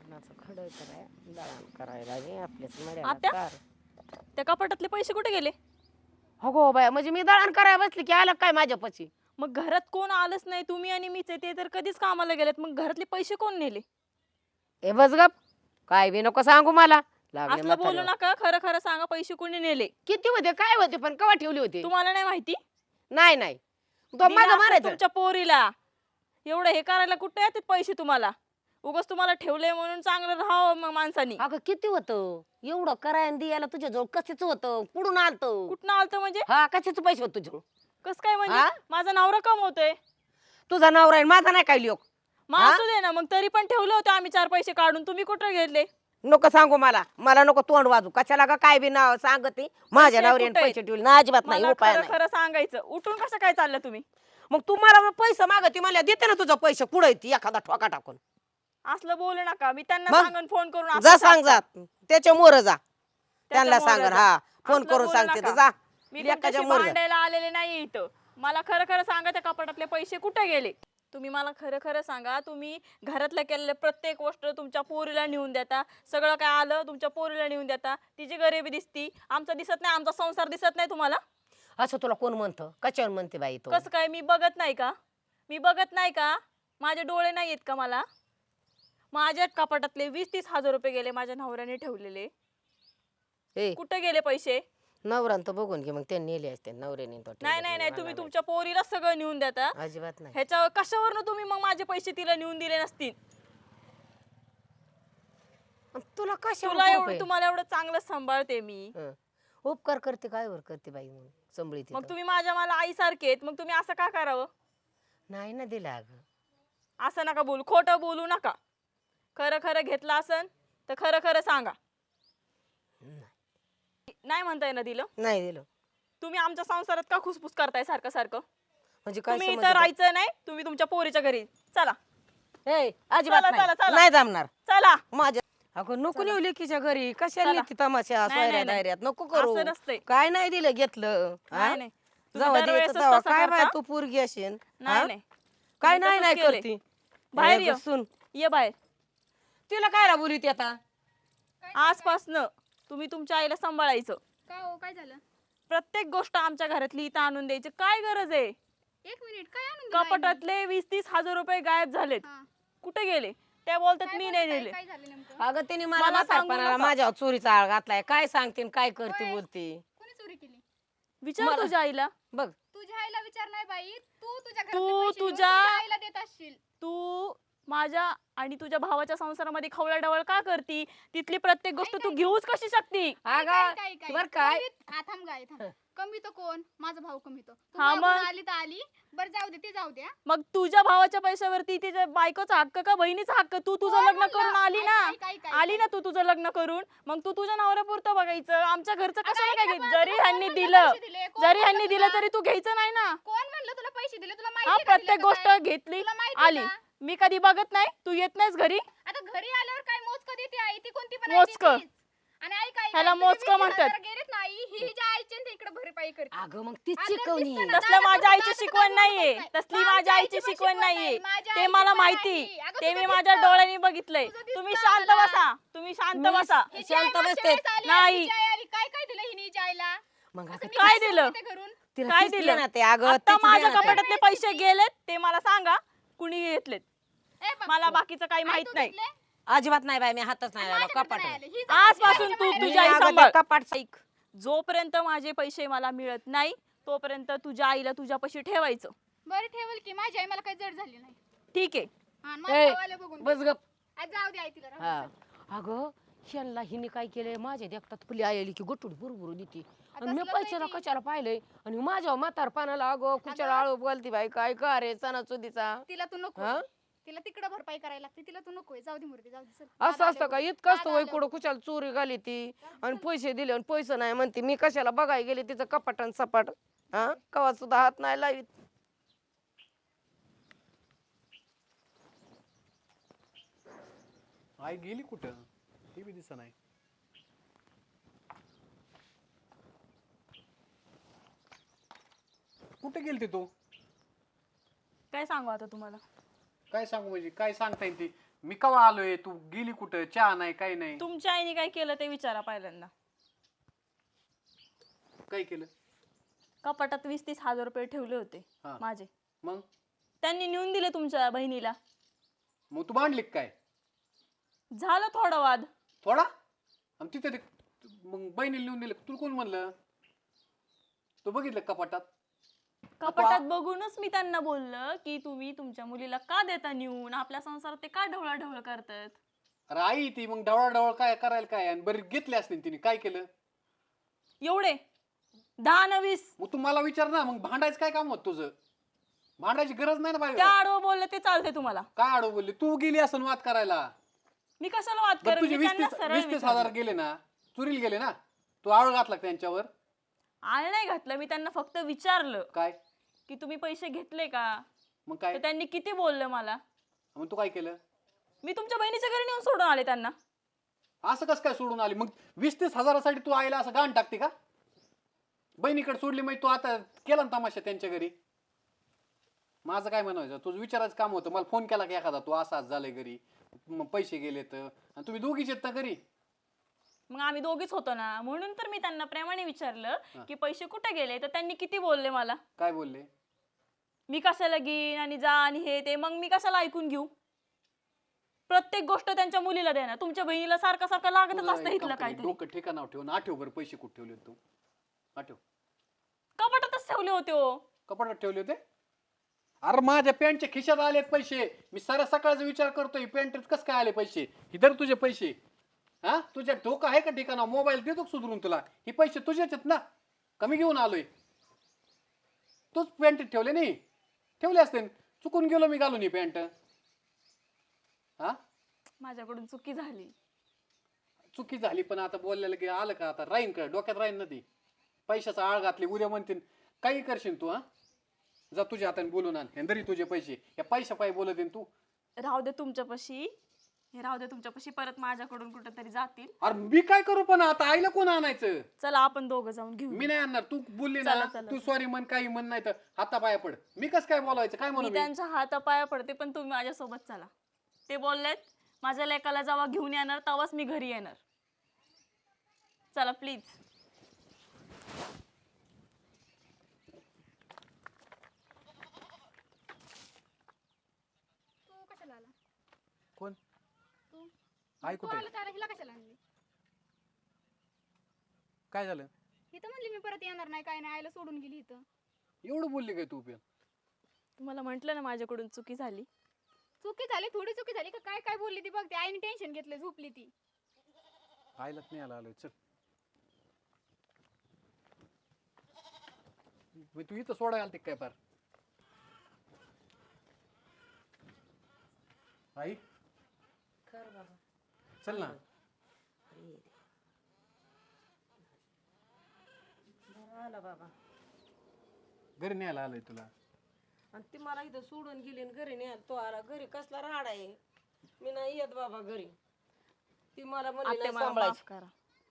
लग्नाचं खडं दळण करायला गे आपल्याच मड्याला आत्या? कार. त्या कपाटातले पैसे कुठे गेले? हो गो बाया, म्हणजे मी दळण करायला बसली की आलं काय माझ्यापाशी? मग घरात कोण आलंच नाही, तुम्ही आणि मीच आहे, ते तर कधीच कामाला गेलेत. मग घरातले पैसे कोण नेले? ए बस गप, काय बी नको सांगू मला. लागले असलं बोलू म्हाताऱ्यावर. नका, खरं खरं सांगा, पैसे कोणी नेले? किती होते काय होते पण कवा ठेवले होते? तुम्हाला नाही माहिती? नाही नाही, तो दिले माझं असतात मारायचं. तुमच्या पोरीला. एवढं हे करायला कुठे येतात पैसे तुम्हाला? उगाच तुम्हाला ठेवले म्हणून चांगलं राहावं मग माणसानी. अगं किती होतं एवढं करायला द्यायला तुझ्या जवळ? कशाच होतं? कुठून आलतं? कुठनं आलतं म्हणजे? हा, कशाचे पैसे होते तुझ्याजवळ? कस काय म्हणजे? हा? माझा नवरा कमवतोय. तुझा नवरा आहे माझा नाही काय लोक. मग हा? असू दे ना, मग तरी पण ठेवले होते आम्ही 4 पैसे काढून. तुम्ही कुठे घेतले? नको सांगू मला, मला नको तोंड वाजू. कशाला का काय बी नाव सांगते माझ्या पैसे नवऱ्याने कुठे पैसे ठेवले ना? अजिबात नाही, मला उपाय खरं नाही. खरं सांगायचं. उठून कसं काय चाललं तुम्ही? मग तू मला पैसे मागती, मला देते ना तुझं पैसे. कुठे ती एखादा ठोका टाकून? असलं बोलू नका. मी त्यांना मग? सांगन फोन करून. जा असं सांग, जा त्याच्या मोर जा, त्यांना त्याच्यामुळं सांग. जा. हा, फोन असलं करून बोलू सांगते नका. तर जा. मी लेकाच्या तुमच्याशी मोर जा. भांडायला आलेले नाही इथं. मला खरं खरं सांगा, त्या कपाटातले पैसे कुठे गेले? तुम्ही मला खरं खरं सांगा. तुम्ही घरातल्या केलेले प्रत्येक गोष्ट तुमच्या पोरीला नेऊन देता. सगळं काय आलं तुमच्या पोरीला नेऊन देता. तिची गरिबी दिसती, आमचं दिसत नाही, आमचा संसार दिसत नाही तुम्हाला? असं तुला कोण म्हणतं? कशावर म्हणते बाई तू? कसं काय? मी बघत नाही का? मी बघत नाही का? माझे डोळे नाही आहेत का मला? माझ्या कपाटातले 20-30 हजार रुपये गेले माझ्या नवऱ्याने ठेवलेले. ए, कुठे गेले पैसे? नवरांत बघून घे, मग त्यांनी नेले असते नवऱ्याने तो ठेवले. नाही नाही नाही, तुम्ही तुमच्या पोरीला सगळं नेऊन देता. अजिबात नाही. ह्याच्यावर कशावरनं तुम्ही मग माझे पैसे तिला नेऊन दिले नसतील? तुला तुम्हाला एवढं चांगलं सांभाळते मी. उपकार करते काय वर करते बाई, मग संभळीत. मग तुम्ही मला आईसारखे आहेत, मग तुम्ही असं का करावं? नाही ना दिला अगं. असं नका बोलू, खोटं बोलू नका. खरं खरं घेतलं असन तर खरं खरं सांगा. नाही म्हणताय ना दिलं? नाही दिलं. तुम्ही आमच्या संसारात का खुसफुस करताय सारखं सारखं? म्हणजे काय तुम्ही समजलं इथं का? राहायचं नाही, तुम्ही तुमच्या पोरीच्या घरी चला. ए, अजिबात चला, नाही. चला, चला. नाही जमणार चला. माझ्या. अगं नको नेऊ लेकीच्या घरी. कशाला चला. नेती तमाशा नाही, सोयऱ्या नाही. दायऱ्यात? नको करू. असं नसतंय. काय नाही दिलं घेतलं. नाही नाही, तुम्ही जावा दरवेळेसच द्यायचं तेव्हा. तसं काय बाय करता. तू पोरगी असेल? नाही नाही, काय तुम्ही नाही तसंच नाही केलंय. करती? बाहेर ए, ये. बसून. ये बाहेर. तिला काय बोलीत आता? आजपासनं तुम्ही तुमच्या आईला सांभाळायचं. का हो, काय झालं? प्रत्येक गोष्ट आमच्या घरातली इथं आणून द्यायची. काय गरज आहे? 1 मिनिट, काय आणून दिलं आईने? कपाटातले 20-30 हजार रुपये गायब झालेत. हा. कुठे गेले? त्या बोलतात काय मी बोलताय? नाही नेले. काय झालं नेमकं? अगं तिने मला मला सांगू म्हातारपणाला नका. माझ्या चोरीचा आळ घातलाय. काय सांगते न काय करते होय. बोलते कोणी चोरी केली? विचार मला- तुझ्या आईला. बघ. तुझ्या आईला विचार नाही बाई, तू तुझ्या घरातले तू पैसे घेऊन तुझ्या- तुझ्या आईला देत असशील. तू माझ्या आणि तुझ्या भावाच्या संसारामध्ये खवळाडवळ का करती? तिथली प्रत्येक गोष्ट तू घेऊच कशी शकती? अगं काय बर काय हा, थांब गाय थांब. कमी तो कोण? माझा भाऊ कमी तो. तू हा, मागून मग? आली तर आली. बरं जाऊ दे, ते जाऊ द्या. मग तुझ्या भावाच्या पैशावरती तिच्या बायकोचा हक्क का बहिणीचा हक्क? तू तुझं कोण लग्न म्हणलं? करून आली ना, आली ना ऐक. तू तुझं लग्न करून. मग तू तुझ्या नवऱ्यापुरतं बघायचं. आमच्या घरचं अगं, कशाला ऐक काय ना, घेत? पण जरी तुला ह्यांनी कोण म्हणलं दिलं, पैसे दिले? कोण जरी म्हणलं ह्यांनी दिलं तुला? तरी तू घ्यायचं नाही ना. कोण म्हणलं तुला पैसे दिले? तुला हा, माहिती का प्रत्येक दिले का गोष्ट काय? घेतली, तुला माहिती आली. का? मी कधी बघत नाही, तू येत नाहीस घरी. आता घरी आल्यावर काय मोजकं देते आई? ती कोणती पण मोजकं. आई देतीच. आणि आई काय ह्याला तुझे मोजकं 20,000 म्हणतात. गेलेत ना आई, ही हिच्या आईची आणि ती इकडे भरपाई करते. अगं मग ती आता शिकवणी. दिसतं ना, तसलं दादा माझ्या आईची दादा शिकवण दादा नाहीये. नाही. तसली माझ्या माझ्या आईची आईची पण शिकवण नाहीये. माझ्या ते आईची मला पण माहिती. नाही. अगं, ते तुझं मी माझ्या दिसतं. डोळ्यांनी बघितलंय. तुझं दिसतं तुम्ही शांत मला. बसा, तुम्ही शांत मी- बसा. हिची आई शांत मागच्या बसते. वेळेस आली, नाही. हिची आई आली. काय काय दिलं हिने हिच्या आईला? मग असं आता मी काय घेऊन दिलं? येते घरून. तिला काय तीच दिलं? देणार ते. अगं आता तीच माझ्या देणार ते. कपाटातले पैसे गेलेत ते मला सांगा, कुणी घेतलेत? ए बाप, मला बाकीचं काही आई माहित तू नाही. घेतले? अजिबात नाही बाई, मी हातच नाही लावला माझ्याकडे कपाट. नाही आले. ही आजपासून जबाबदारी तू माझ्या तुझ्या आई माझ्या सांभाळ. कपाट ऐक, जोपर्यंत माझे पैसे मला मिळत नाही तोपर्यंत तुझ्या आईला तुझ्यापाशी ठेवायचं. बरं ठेवल की, माझी आई मला काही जड झाली नाही. ठीक आहे. हा, आणि ए, माझ्या भावाला बघून बस गप. आज जाऊ दे आई तिला राहू हा. दे. अगं ह्यांना हिने काय केलंय, माझ्या देखतात फुली आली की गुटूड बुरबुर देते. आणि मी कसलं पैशाला माहिती? कशाला पाहिलंय आणि माझ्या म्हातारपणाला अगं कुशाला आळू बोलती बाई. काय का रे सणासुदीचा? तिला तू नको. हा? तिला तिकडे भरपाई करायला लागते. तिला तू नको. जाऊ दे मूर्ती, जाऊ दे चल. असं दादा असतं का? आल्यावर. इतकं असतं दादा वय आल्यावर. कुठं कुशाला चोरी घाली ती आणि पैसे दिले आणि पैसे नाही म्हणते. मी कशाला बघाय गेले तिचं कपाट आणि सपाट? हा, कवा सुद्धा हात नाही लावित. आई गेली कुठं? ती बी दिसत नाही. कुठे गेलती तू? काय सांगू आता तुम्हाला? काय सांगू म्हणजे काय सांगता येईल ती? मी कवा आलोय, तू गेली कुठं? चहा नाही काही नाही. तुमच्या आईने काय केलं ते विचारा पहिल्यांदा. काय केलं? कपाटात 20-30 हजार रुपये ठेवले होते हा. माझे. मग त्यांनी नेऊन दिले तुमच्या बहिणीला. मग तू भांडली का काय? झालं थोडा वाद. थोडा? आणि तिथे मग बहिणीला लिहून दिलं, तुला कोण म्हणलं? तू बघितलं कपाटात? कपाटात बघूनच मी त्यांना बोललं की तुम्ही तुमच्या मुलीला का देता नेऊन, आपल्या संसारात ते का ढवळाढवळ करतात. अरे आई ती मग ढवळाढवळ काय करायला काय? आणि बरी घेतली असते तिने, काय केलं? एवढे 10 न 20. मग तू मला विचार ना, मग भांडायचं काय काम होत तुझं? भांडायची गरज नाही ना त्या बाई. आडवं बोलले ते चालते तुम्हाला. काय आडव बोलली? तू गेली असं वाद करायला. मी कशाला वाद बरं करेन? तुझे मी त्यांना 20-30 सरळ 20-30 विचारलं. हजार गेले ना, चुरीला गेले ना, तू आळ घातला का त्यांच्यावर? आळ नाही घातलं, मी त्यांना फक्त विचारलं काय? की तुम्ही पैसे घेतले का. मग काय? तर त्यांनी किती बोललं मला. मग तू काय केलं? मी तुमच्या बहिणीच्या घरी नेऊन सोडून आले त्यांना. असं कसं काय सोडून आली? मग 20-30 हजारासाठी तू आईला असं गाण टाकते का? बहिणीकडे सोडली, मग तू आता केला ना तमाशा त्यांच्या घरी. माझं काय म्हणायचं, तुझं विचारायचं काम होतं. मला फोन केला की एखादा, तू असं झालंय घरी, मग पैसे गेले तर, आणि तुम्ही दोघीच येत ना घरी. मग आम्ही दोघीच होतो ना, म्हणून तर मी त्यांना प्रेमाने विचारलं की पैसे कुठे गेले. तर त्यांनी किती बोलले मला. काय बोलले? मी कशाला घेईन आणि जा आणि हे ते. मग मी कशाला ऐकून घेऊ. प्रत्येक गोष्ट त्यांच्या मुलीला देणार. तुमच्या बहिणीला सारखं सारखं लागतच तुला असतं एक इथलं काम कर, काहीतरी. डोकं ठिकाणावर ठेवून आठव बरं पैसे कुठे ठेवले होते तू? आठव. कपाटातच ठेवले होते हो. कपाटात ठेवले होते? अरे माझ्या पॅन्टच्या खिशात आलेत पैसे. मी साऱ्या सकाळचा विचार करतोय, पॅन्टीत कसं काय आले पैसे? इधर तुझे पैसे. हा, तुझ्या डोकं आहे का ठिकाणा? मोबाईल देतो का सुधरून तुला? हे पैसे तुझेच आहेत ना, कमी घेऊन आलोय. तूच पॅन्टीत ठेवले नाही? ठेवले असते. चुकून गेलो मी घालून ही पॅन्ट. हा, माझ्याकडून चुकी झाली. चुकी झाली, पण आता बोललेलं की आलं का? आता राहीन का? डोक्यात राहीन ना ती. पैशाचा आळ घातली, उद्या म्हणतील काही करशील तू. हा, जा तुझ्या हाताने बोलून आण, दरी तुझे पैसे. या पैशा पायी बोलत येईन तू. राहू दे तुमच्यापाशी. हे राहू दे तुमच्यापाशी, परत माझ्याकडून कुठेतरी जातील. अरे मी काय करू? पण आता आईला कोण आणायचं? चला आपण दोघं जाऊन घेऊ. मी नाही आणणार. तू बोलली चला, ना, चला. तू सॉरी म्हण, काही म्हण, नाही तर हातापाया पड. मी कसं काय बोलायचं? काय म्हणू मी मी? त्यांच्या हातापाया पडते, पण तुम्ही माझ्यासोबत चला. ते बोललेत माझ्या लेकाला जेव्हा घेऊन येणार तेव्हाच मी घरी येणार. चला प्लीज. तू कशाला आला? कोण? तू आई तू कुठे? आला त्याला हिला कशाला आणली? काय झालं? ही तर म्हणली मी परत येणार नाही, काय नाही, आईला सोडून गेली इथं. एवढं बोलली काय तू? पण तुम्हाला म्हंटल ना माझ्याकडून चुकी झाली. चुकी झाली, थोडी चुकी झाली का? काय काय बोलली ती बघ. ती आईने टेन्शन घेतलं, झोपली ती. आईलाच नाही आलोय. चल, मग तू इथं सोडायला आलती काय पार? आई चल ना. आला बाबा. घरी न्यायला आलोय तुला. आणि ती मला इथं सोडून गेली आणि घरी नाही आली. तो आला घरी, कसला राडा आहे. मी नाही येत बाबा घरी. ती मला म्हणली आत्या नाही मला सांभाळायची. माफ करा.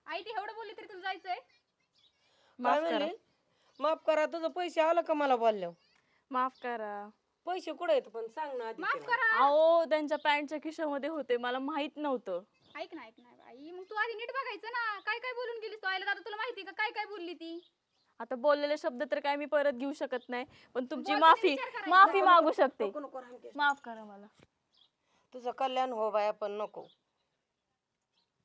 आई ती एवढं बोलली तरी तुला जायचंय? काय माफ करा. म्हणली? माफ करा. तुझं पैसे आलं का मला बोलल्यावर? माफ करा. पैसे कुठे आहेत पण सांग ना आधी माफ तिला. करा. अहो त्यांच्या पॅन्टच्या खिशामध्ये होते, मला माहित नव्हतं. ऐक ना, ऐक ना आई, मग तू आधी नीट बघायचं ना. काय काय बोलून गेलीस तू आईला? दादा तुला माहिती का काय काय बोलली ती? आता बोललेले शब्द तर काय मी परत घेऊ शकत नाही, पण तुमची बोलताना माफी विचार करायचा. माफी मागू शकते. नको नको रामकृष्ण. माफ करा मला. तुझं कल्याण हो बाया, पण नको.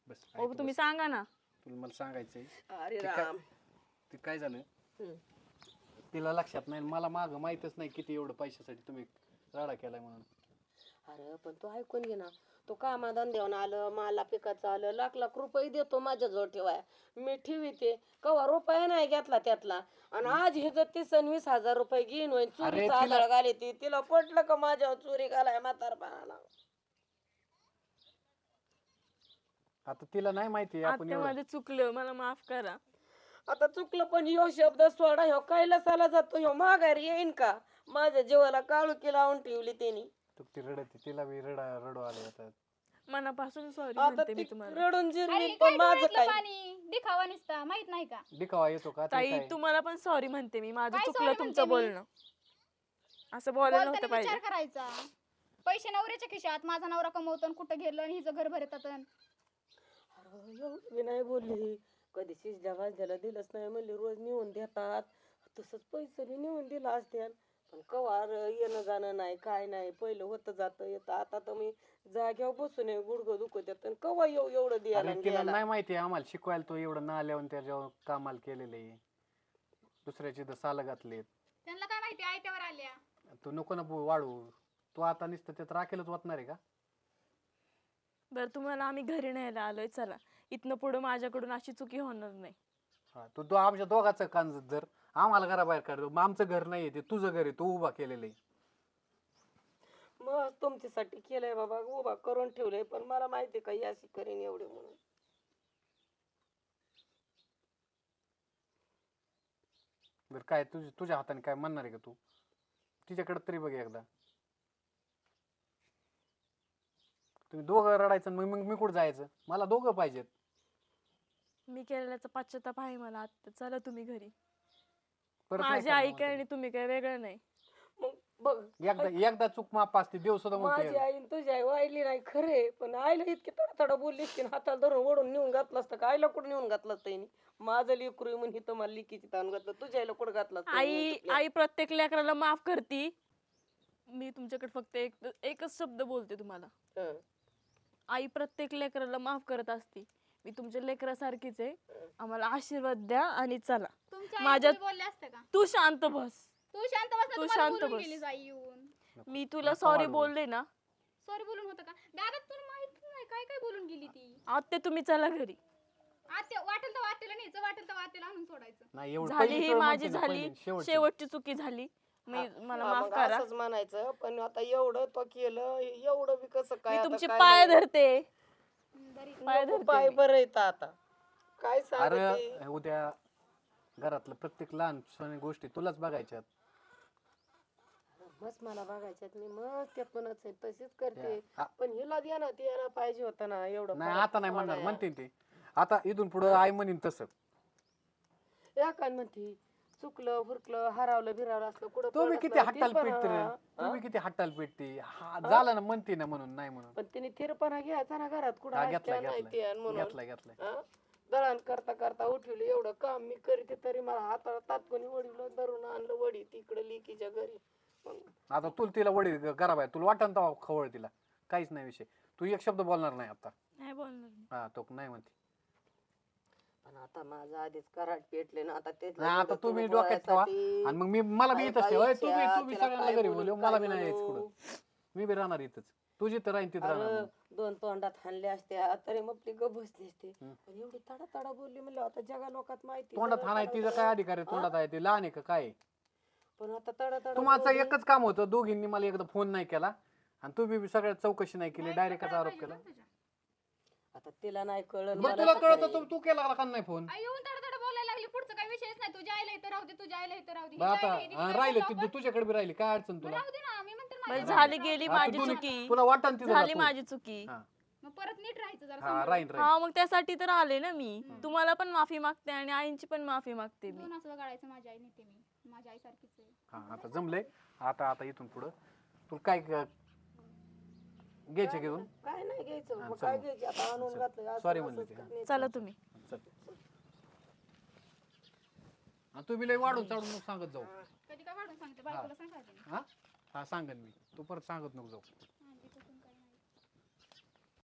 बस ओ ऐक, तुम्ही सांगा ना. तुला मला सांगायचंय. अरे ते काय- राम. ते काय झालं? हम्म. तिला लक्षात नाही, मला माग माहितच नाही किती एवढं पैशासाठी तुम्ही राडा केलाय म्हणून. अरे पण तू ऐकून घे ना. तो कामाधंद्यावर आलं, मला पिकाचं आलं, लाख लाख रुपये देतो माझ्याजवळ ठेवाय. मी ठेवीते कवा रुपये नाही घेतला त्यातला. आणि आज हे जर 30-20 हजार रुपये घेऊन होईल, चोरीचा तिला- आदळ घाली ती. तिला पटलं का माझ्यावर चोरी घालाय म्हातारपणाला? आता तिला नाही माहिती आपण आता एवढं. माझं चुकलं, मला माफ करा. आता चुकलं, पण ह्यो शब्द सोडा. ह्यो कैलासाला जातो, ह्यो माघारी येईन का? माझ्या जीवाला काळुकी लावून ठेवली त्यांनी. तू ती रडते, तिला बी रडू आले आता. मनापासून सॉरी आता म्हणते ती मी तुम्हाला. रडून अरे जिरली, काय पण माझं डोळ्यातलं काय? पाणी दिखावा निसता, माहित नाही का? दिखावा येतो का? ते ताई काय? तुम्हाला पण सॉरी म्हणते मी. माझं काय चुकलं sorry तुमचं म्हणते मी? बोलणं. असं बोलायला नव्हतं बोलताना पाहिजे. विचार करायचा. पैसे नवऱ्याच्या खिशात, माझा नवरा कमवतो आणि कुठं गेलं आणि हिचं घर भरतात. अरे एवढं मी नाही बोलली, कधी शिजल्या भाजल्याला दिलंच नाही म्हणले, रोज नेऊन देतात, तसंच पैसे बी नेऊन दिला असत्यान, पण कवार येणं जाणं नाही काय नाही, पहिलं होतं जातं येतं, आता तर मी जाग्यावर बसून आहे, गुडघं दुखत येतं, कवा येऊ एवढं द्यायला अरे आणि तिला द्यायला. नाही माहिती आम्हाला शिकवायला तो एवढं ना आल्यावर त्याच्यावर कामाला केलेलं आहे, दुसऱ्याची तर साल घातलेत. त्यांना काय माहिती आयत्यावर आल्या. तू नको ना वाढू, तू आता नुसतं त्यात राखेलच वाटणार आहे का? बरं तुम्हाला आम्ही घरी न्यायला आलोय, चला इथनं पुढे माझ्याकडून अशी चुकी होणार नाही. हा तू आमच्या दोघाचं कान जर आम्हाला घराबाहेर काढ, मग आमचं घर नाही ते तुझं घर आहे, तू उभा केलेलं आहे. मग तुमच्यासाठी केलंय बाबा, उभा करून ठेवलंय, पण मला माहिती का ही अशी करीन एवढे म्हणून. बरं काय तुझ्या हाताने काय म्हणणार आहे का तू? तिच्याकडे तरी बघ एकदा. तुम्ही दोघं रडायचं मग मग मी कुठं जायचं? मला दोघं पाहिजेत. मी केलेल्याचा पश्चाताप आहे मला आता, चला तुम्ही घरी. परत नाही माझी करणार आई म्हणते. काय आणि तुम्ही काय वेगळं नाही. मग बघ, एकदा चूक माफ असते, देव सुद्धा माझी म्हणते. आई आणि तुझी आई वाईली नाही खरे, पण आईला इतकी तडतड बोलली की हाताला धरून ओढून नेऊन घातलं असतं का? आईला कुठं नेऊन घातलं असतं हिने? माझं लेकरू आहे म्हणून हिथं मला लिकीची ताण घातलं, तुझ्या आईला कुठं घातलं असतं हिने आई चुकल्या? आई प्रत्येक लेकराला माफ करती. मी तुमच्याकडे फक्त एकच शब्द बोलते तुम्हाला. हं. आई प्रत्येक लेकराला माफ करत असती. मी तुमच्या लेकरासारखीच आहे. आम्हाला आशीर्वाद द्या आणि चला. तुमच्या माझ्या- आई बोलले असते का? तू शांत बस. तू शांत बस ना, तू तुम्हाला शांत बोलून बस. गेलीस आई येऊन. मी तुला नको सॉरी वाढवू. बोलले ना. सॉरी बोलून होतं का? दादा तुला माहित नाही काय काय बोलून गेली ती. आत्ते तुम्ही चला घरी. आत्या वाटेल तर वाटेला न्यायचं, वाटेल तर वाटेला आणून सोडायचं. नाही एवढं झाली पहिलीच ही वेळ माझी म्हणते ना, झाली पहिली, शेवटची. शेवटची चुकी झाली. मला हा, माफ मग करा. असंच म्हणायचं, पण आता एवढं तो केलं, एवढं बी कसं काय मी आता तुमचे काय पाय नाही. धरते. बरी पाय नको, धरते पाय मी. बरं येतं आता काय अरे सांगते. उद्या घरातलं प्रत्येक लहान सण गोष्टी तुलाच बघायच्यात. मस्त मला बघायच्यात, मी मस्त त्यातूनच आहे, तशीच करते, हा. पण हिला द्या ना, ते यायला पाहिजे होतं ना एवढं. नाही फरक आता नाही म्हणणार, पडाया. म्हणते ते आता इथून पुढं आई म्हणीन तसं. या काय म्हणते, चुकलं हुरकलं हरावलं बिरावलं असलं कुठं तुम्ही पडलं किती असलं, हट्टाल ती पण पेटते रे, हा. तुम्ही किती हट्टाल पेटते. हा झालं ना म्हणते ना म्हणून नाही म्हणून. पण तिने थिरपणा घ्यायचा ना घरात कुठं हा, असत्या नाही ते आणि म्हणून घेतलाय. हा? दळण करता करता उठवली, एवढं काम मी करीते तरी मला हाताला तात्पुणी वडील धरून आणलं वडी तिकडे लिकीच्या घरी. मग आता तिला वडी करा बाय, तुला वाटण तर खवळ तिला, काहीच नाही विषय. तू एक शब्द बोलणार नाही आता. नाही बोलणार मी. हा तो नाही म्हणते. पण आता माझं आधीच कराट पेटले ना, आता तेच नाही आता तुम्ही डोक्यात ठेवा आणि मग मला बी इथंच ठेवा. तुम्ही सगळ्यांना घरी बोलव, मला बी नाही यायचं कुठं. मी बी राहणार इथंच, तुझी तर राहीन तिथं राहणार मग. दोन तोंडात हाणले असत्या तरी मग आपली गप बसली असते, पण एवढी तडा तडा बोलली म्हणलं आता जगा लोकात माहिती तोंडात सगळं हाणाय तिचा काय अधिकार आहे? तोंडात आहे ते लहान आहे का काय? पण आता तडा तडा तुम्हाला बोलली. एकच काम होतं, दोघींनी मला एकदा फोन नाही केला आणि तुम्ही बी सगळ्यात चौकशी नाही केली, डायरेक्टच आरोप केला. आता तिला नाही कळलं बरं तुला कळत तू केला का नाही फोन? आई येऊन तडतड बोलायला लागली, पुढचं काही विषयच नाही. तुझ्या आईला इथं राहू दे, तुझ्या आईला इथं राहू दे. बरं हिच्या आता आईला हिने राहिले करायला तुझ्याकडे बी राहिली, काय अडचण तुला? राहू दे ना, मी म्हणते ना बरं माझ्या झाली गेली हा, माझी तू- चुकी. तुला वाटण तिथं झाली जा तू. माझी चुकी. हा. मग परत नीट राहायचं जरा हा सांभाळून. राहीन हा मग त्यासाठी तर आले ना मी. तुम्हाला पण माफी मागते आणि आईंची पण माफी मागते मी. दोन असं गाळायचं, माझी आई नेते मी, माझ्या आई सारखीच आहे. हा आता जमले. आता इथून पुढं तू काय घ्यायचे घेऊन काय नाही घ्यायचं, हा, मग चल काय मग. घ्यायचं आता आणून चल. घातलं असं Sorry असंच म्हणली ती, हा. करण्याचं. चला तुम्ही. चल. आणि तू बी लय वाढून चढून नको सांगत जाऊ. कधी काय वाढून सांगते बायकोला सांगायचं. हा सांगन मी, तू परत सांगत नको जाऊ.